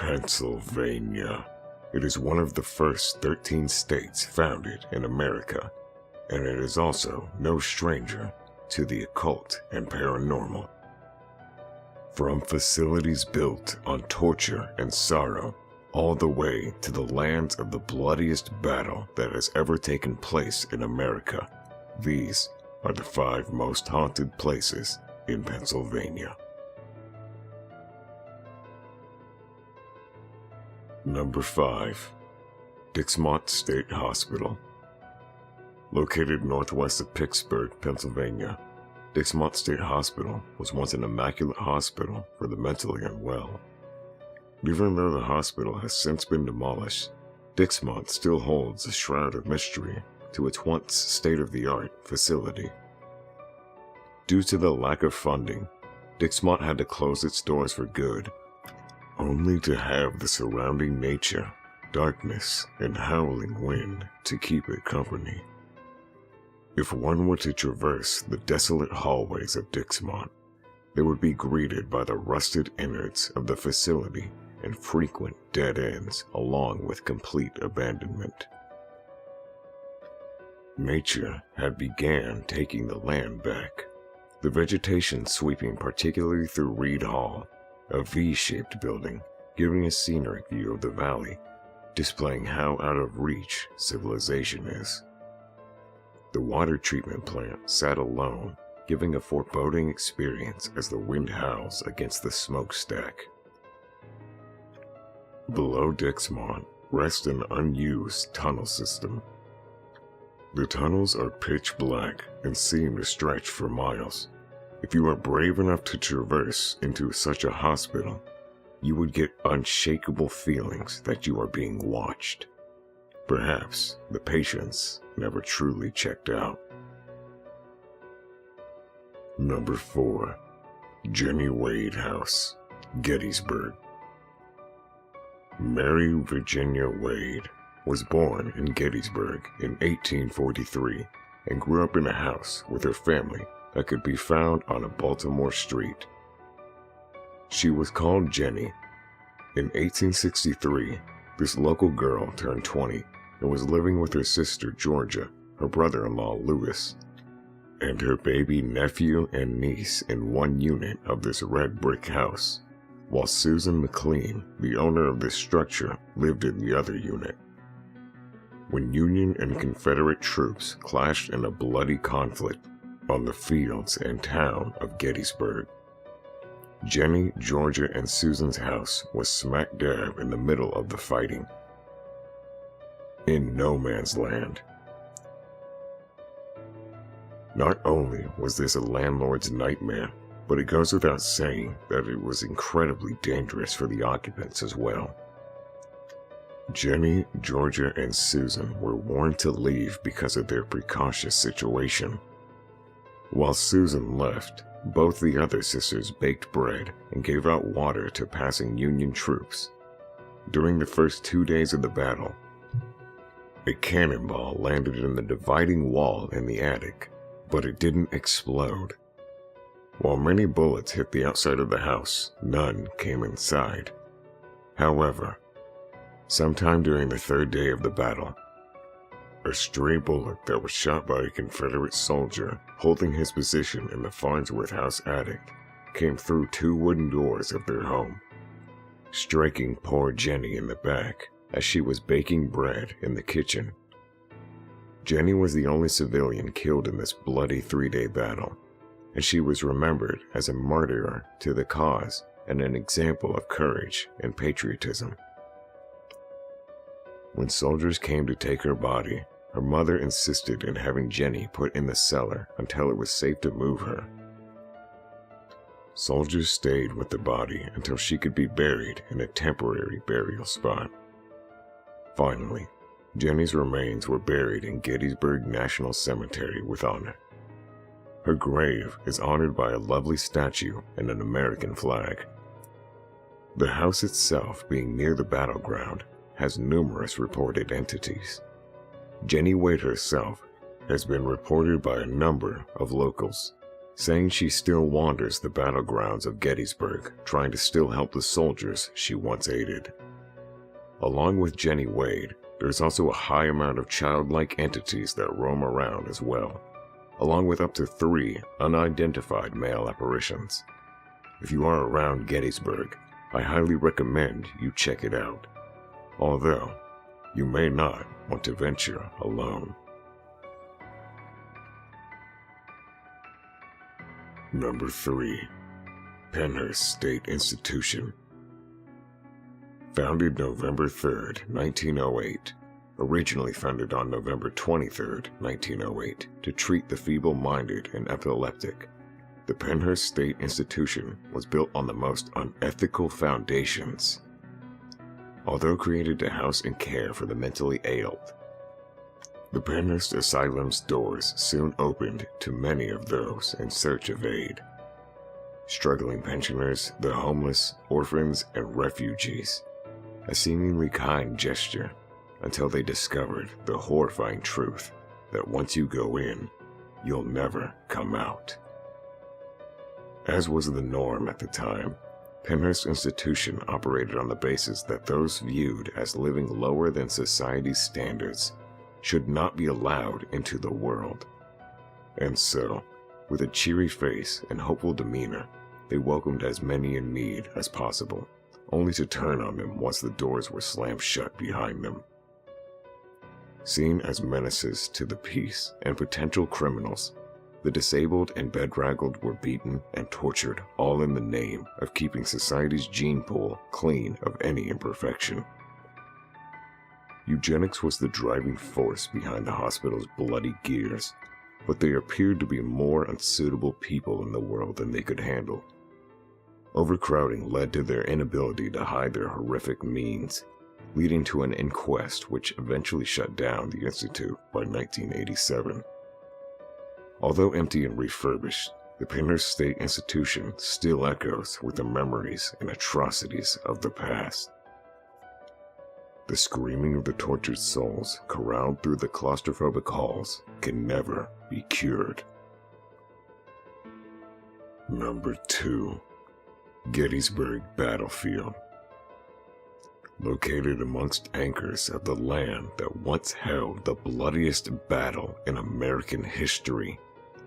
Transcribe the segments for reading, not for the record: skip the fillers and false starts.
Pennsylvania. It is one of the first 13 states founded in America, and it is also no stranger to the occult and paranormal. From facilities built on torture and sorrow, all the way to the lands of the bloodiest battle that has ever taken place in America, these are the 5 most haunted places in Pennsylvania. Number 5. Dixmont State Hospital. Located northwest of Pittsburgh, Pennsylvania, Dixmont State Hospital was once an immaculate hospital for the mentally unwell. Even though the hospital has since been demolished, Dixmont still holds a shroud of mystery to its once state-of-the-art facility. Due to the lack of funding, Dixmont had to close its doors for good, only to have the surrounding nature, darkness, and howling wind to keep it company. If one were to traverse the desolate hallways of Dixmont, they would be greeted by the rusted innards of the facility and frequent dead ends along with complete abandonment. Nature had began taking the land back, the vegetation sweeping particularly through Reed Hall, a V-shaped building giving a scenic view of the valley, displaying how out of reach civilization is. The water treatment plant sat alone, giving a foreboding experience as the wind howls against the smokestack. Below Dixmont rests an unused tunnel system. The tunnels are pitch black and seem to stretch for miles. If you are brave enough to traverse into such a hospital, you would get unshakable feelings that you are being watched. Perhaps the patients never truly checked out. Number 4. Jenny Wade House, Gettysburg. Mary Virginia Wade was born in Gettysburg in 1843 and grew up in a house with her family that could be found on a Baltimore street. She was called Jenny. In 1863, this local girl turned 20 and was living with her sister Georgia, her brother-in-law Louis, and her baby nephew and niece in one unit of this red brick house, while Susan McLean, the owner of this structure, lived in the other unit. When Union and Confederate troops clashed in a bloody conflict on the fields and town of Gettysburg, Jenny, Georgia, and Susan's house was smack dab in the middle of the fighting. In no man's land. Not only was this a landlord's nightmare, but it goes without saying that it was incredibly dangerous for the occupants as well. Jenny, Georgia, and Susan were warned to leave because of their precarious situation. While Susan left, both the other sisters baked bread and gave out water to passing Union troops. During the first 2 days of the battle, a cannonball landed in the dividing wall in the attic, but it didn't explode. While many bullets hit the outside of the house, none came inside. However, sometime during the 3rd day of the battle, a stray bullet that was shot by a Confederate soldier holding his position in the Farnsworth house attic came through 2 wooden doors of their home, striking poor Jenny in the back as she was baking bread in the kitchen. Jenny was the only civilian killed in this bloody 3-day battle, and she was remembered as a martyr to the cause and an example of courage and patriotism. When soldiers came to take her body, her mother insisted in having Jenny put in the cellar until it was safe to move her. Soldiers stayed with the body until she could be buried in a temporary burial spot. Finally, Jenny's remains were buried in Gettysburg National Cemetery with honor. Her grave is honored by a lovely statue and an American flag. The house itself, being near the battleground, has numerous reported entities. Jenny Wade herself has been reported by a number of locals, saying she still wanders the battlegrounds of Gettysburg, trying to still help the soldiers she once aided. Along with Jenny Wade, there's also a high amount of childlike entities that roam around as well, along with up to 3 unidentified male apparitions. If you are around Gettysburg, I highly recommend you check it out, although you may not want to venture alone. Number 3. Pennhurst State Institution. Founded November 3rd, 1908, originally founded on November 23rd, 1908, to treat the feeble-minded and epileptic, the Pennhurst State Institution was built on the most unethical foundations. Although created to house and care for the mentally ailed, the Pennhurst Asylum's doors soon opened to many of those in search of aid. Struggling pensioners, the homeless, orphans, and refugees. A seemingly kind gesture until they discovered the horrifying truth that once you go in, you'll never come out. As was the norm at the time, Pennhurst Institution operated on the basis that those viewed as living lower than society's standards should not be allowed into the world. And so, with a cheery face and hopeful demeanor, they welcomed as many in need as possible, only to turn on them once the doors were slammed shut behind them. Seen as menaces to the peace and potential criminals, the disabled and bedraggled were beaten and tortured, all in the name of keeping society's gene pool clean of any imperfection. Eugenics was the driving force behind the hospital's bloody gears, but there appeared to be more unsuitable people in the world than they could handle. Overcrowding led to their inability to hide their horrific means, leading to an inquest which eventually shut down the institute by 1987. Although empty and refurbished, the Pennhurst State Institution still echoes with the memories and atrocities of the past. The screaming of the tortured souls corralled through the claustrophobic halls can never be cured. Number 2. Gettysburg Battlefield. Located amongst anchors of the land that once held the bloodiest battle in American history,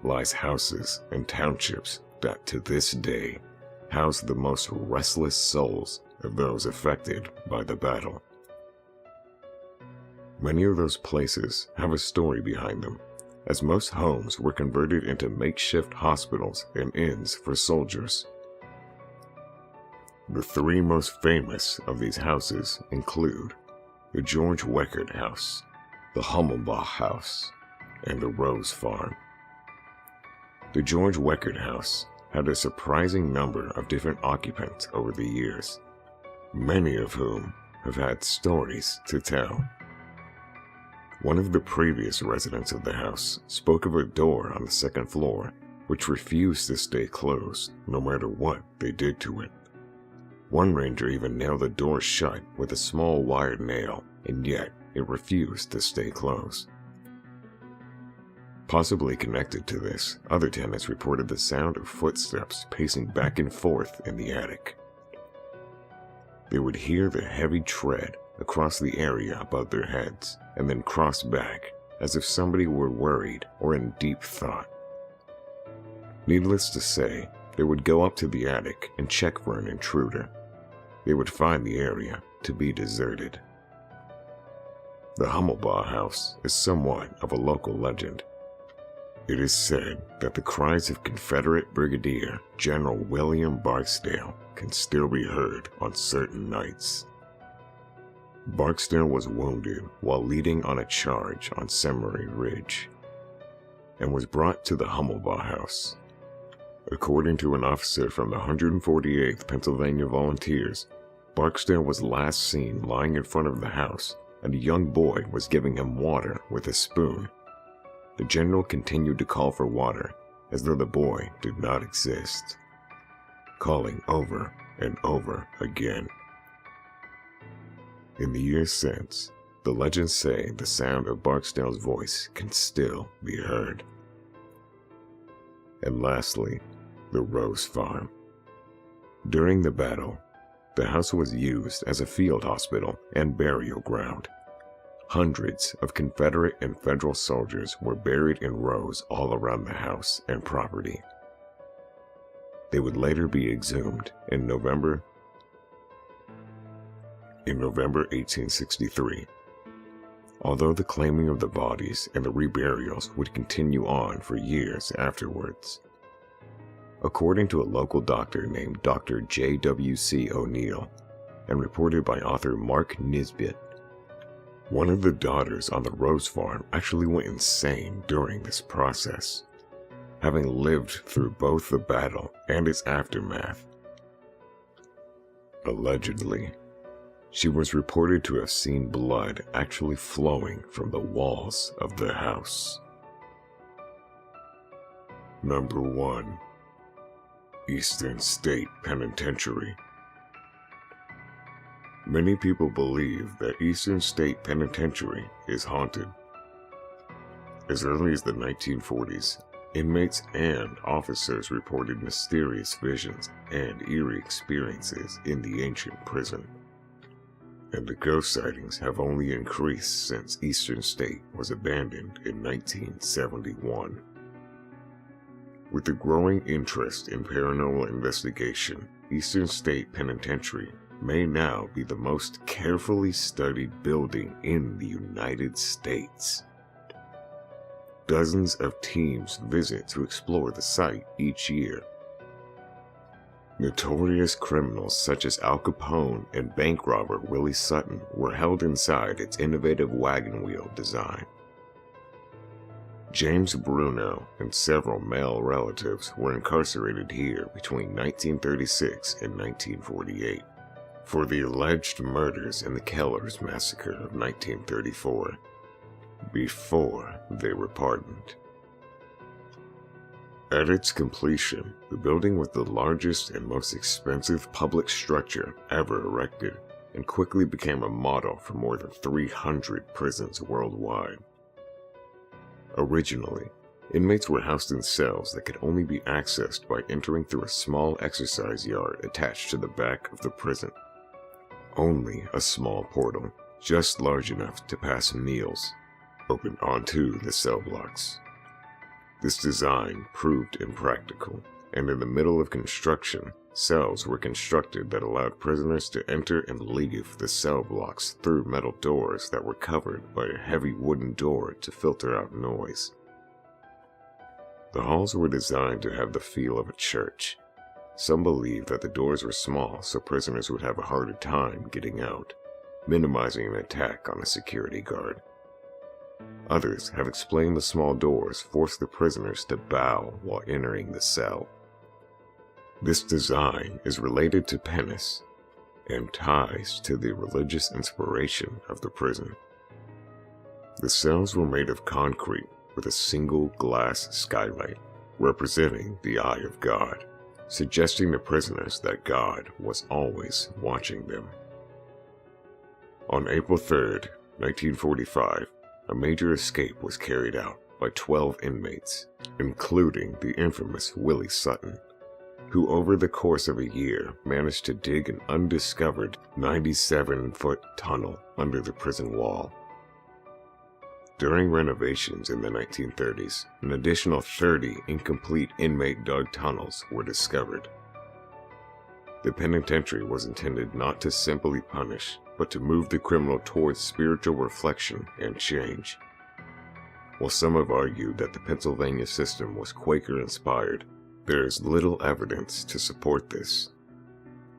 lies houses and townships that to this day house the most restless souls of those affected by the battle. Many of those places have a story behind them, as most homes were converted into makeshift hospitals and inns for soldiers. The 3 most famous of these houses include the George Weckert House, the Hummelbach House, and the Rose Farm. The George Weckert House had a surprising number of different occupants over the years, many of whom have had stories to tell. One of the previous residents of the house spoke of a door on the 2nd floor which refused to stay closed no matter what they did to it. One ranger even nailed the door shut with a small wired nail, and yet it refused to stay closed. Possibly connected to this, other tenants reported the sound of footsteps pacing back and forth in the attic. They would hear the heavy tread across the area above their heads, and then cross back, as if somebody were worried or in deep thought. Needless to say, they would go up to the attic and check for an intruder. They would find the area to be deserted. The Hummelbach House is somewhat of a local legend. It is said that the cries of Confederate Brigadier General William Barksdale can still be heard on certain nights. Barksdale was wounded while leading on a charge on Seminary Ridge, and was brought to the Hummelbach House. According to an officer from the 148th Pennsylvania Volunteers, Barksdale was last seen lying in front of the house, and a young boy was giving him water with a spoon. The general continued to call for water, as though the boy did not exist, calling over and over again. In the years since, the legends say the sound of Barksdale's voice can still be heard. And lastly, the Rose Farm. During the battle, the house was used as a field hospital and burial ground. Hundreds of Confederate and Federal soldiers were buried in rows all around the house and property. They would later be exhumed in November 1863. Although the claiming of the bodies and the reburials would continue on for years afterwards. According to a local doctor named Dr. J.W.C. O'Neill, and reported by author Mark Nisbet, one of the daughters on the Rose Farm actually went insane during this process, having lived through both the battle and its aftermath. Allegedly, she was reported to have seen blood actually flowing from the walls of the house. Number 1. Eastern State Penitentiary. Many people believe that Eastern State Penitentiary is haunted. As early as the 1940s, inmates and officers reported mysterious visions and eerie experiences in the ancient prison. And the ghost sightings have only increased since Eastern State was abandoned in 1971. With the growing interest in paranormal investigation, Eastern State Penitentiary may now be the most carefully studied building in the United States. Dozens of teams visit to explore the site each year. Notorious criminals such as Al Capone and bank robber Willie Sutton were held inside its innovative wagon wheel design. James Bruno and several male relatives were incarcerated here between 1936 and 1948 for the alleged murders in the Kellers Massacre of 1934, before they were pardoned. At its completion, the building was the largest and most expensive public structure ever erected and quickly became a model for more than 300 prisons worldwide. Originally, inmates were housed in cells that could only be accessed by entering through a small exercise yard attached to the back of the prison. Only a small portal, just large enough to pass meals, opened onto the cell blocks. This design proved impractical, and in the middle of construction, cells were constructed that allowed prisoners to enter and leave the cell blocks through metal doors that were covered by a heavy wooden door to filter out noise. The halls were designed to have the feel of a church. Some believe that the doors were small so prisoners would have a harder time getting out, minimizing an attack on a security guard. Others have explained the small doors forced the prisoners to bow while entering the cell. This design is related to Pennhurst and ties to the religious inspiration of the prison. The cells were made of concrete with a single glass skylight representing the eye of God, suggesting to prisoners that God was always watching them. On April 3, 1945, a major escape was carried out by 12 inmates, including the infamous Willie Sutton, who over the course of a year managed to dig an undiscovered 97-foot tunnel under the prison wall. During renovations in the 1930s, an additional 30 incomplete inmate-dug tunnels were discovered. The penitentiary was intended not to simply punish, but to move the criminal towards spiritual reflection and change. While some have argued that the Pennsylvania system was Quaker-inspired, there is little evidence to support this.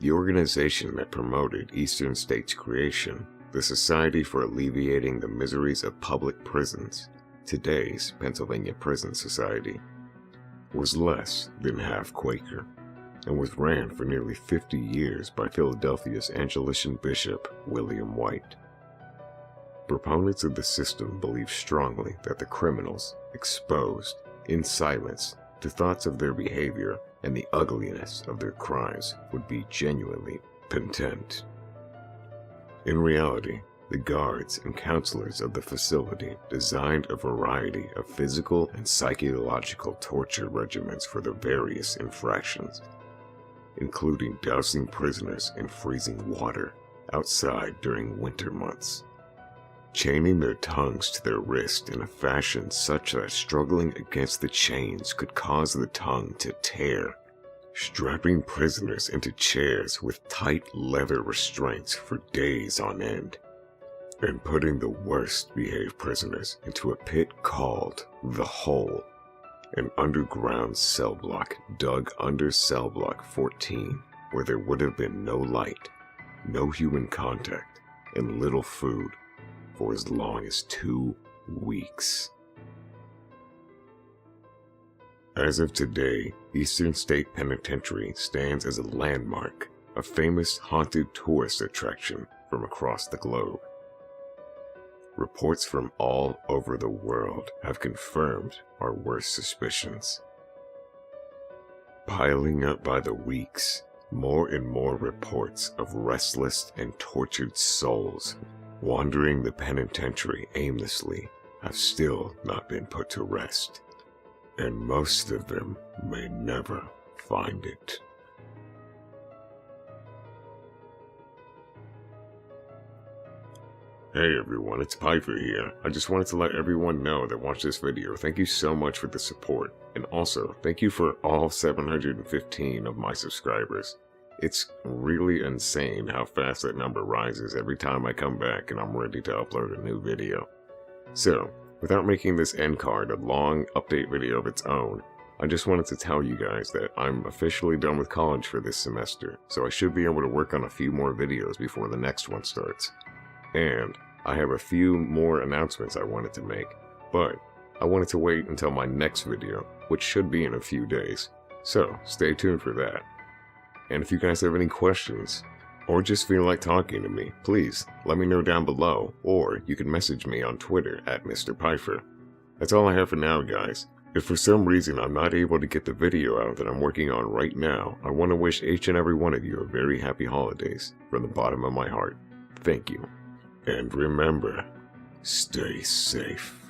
The organization that promoted Eastern State's creation, the Society for Alleviating the Miseries of Public Prisons, today's Pennsylvania Prison Society, was less than half Quaker, and was ran for nearly 50 years by Philadelphia's Anglican Bishop William White. Proponents of the system believe strongly that the criminals, exposed, in silence, to thoughts of their behavior and the ugliness of their crimes, would be genuinely penitent. In reality, The guards and counselors of the facility designed a variety of physical and psychological torture regimens for the various infractions, including dousing prisoners in freezing water outside during winter months, chaining their tongues to their wrist in a fashion such that struggling against the chains could cause the tongue to tear, strapping prisoners into chairs with tight leather restraints for days on end, and putting the worst behaved prisoners into a pit called the Hole, an underground cell block dug under cell block 14, where there would have been no light, no human contact, and little food for as long as 2 weeks. As of today, Eastern State Penitentiary stands as a landmark, a famous haunted tourist attraction from across the globe. Reports from all over the world have confirmed our worst suspicions. Piling up by the weeks, more and more reports of restless and tortured souls wandering the penitentiary aimlessly have still not been put to rest, and most of them may never find it. Hey everyone, it's Pyfer here. I just wanted to let everyone know that watched this video. Thank you so much for the support, and also thank you for all 715 of my subscribers. It's really insane how fast that number rises every time I come back and I'm ready to upload a new video. So, without making this end card a long update video of its own, I just wanted to tell you guys that I'm officially done with college for this semester, so I should be able to work on a few more videos before the next one starts. And I have a few more announcements I wanted to make, but I wanted to wait until my next video, which should be in a few days, so stay tuned for that. And if you guys have any questions, or just feel like talking to me, please let me know down below, or you can message me on Twitter at Mr. Pyfer. That's all I have for now, guys. If for some reason I'm not able to get the video out that I'm working on right now, I want to wish each and every one of you a very happy holidays from the bottom of my heart. Thank you. And remember, stay safe.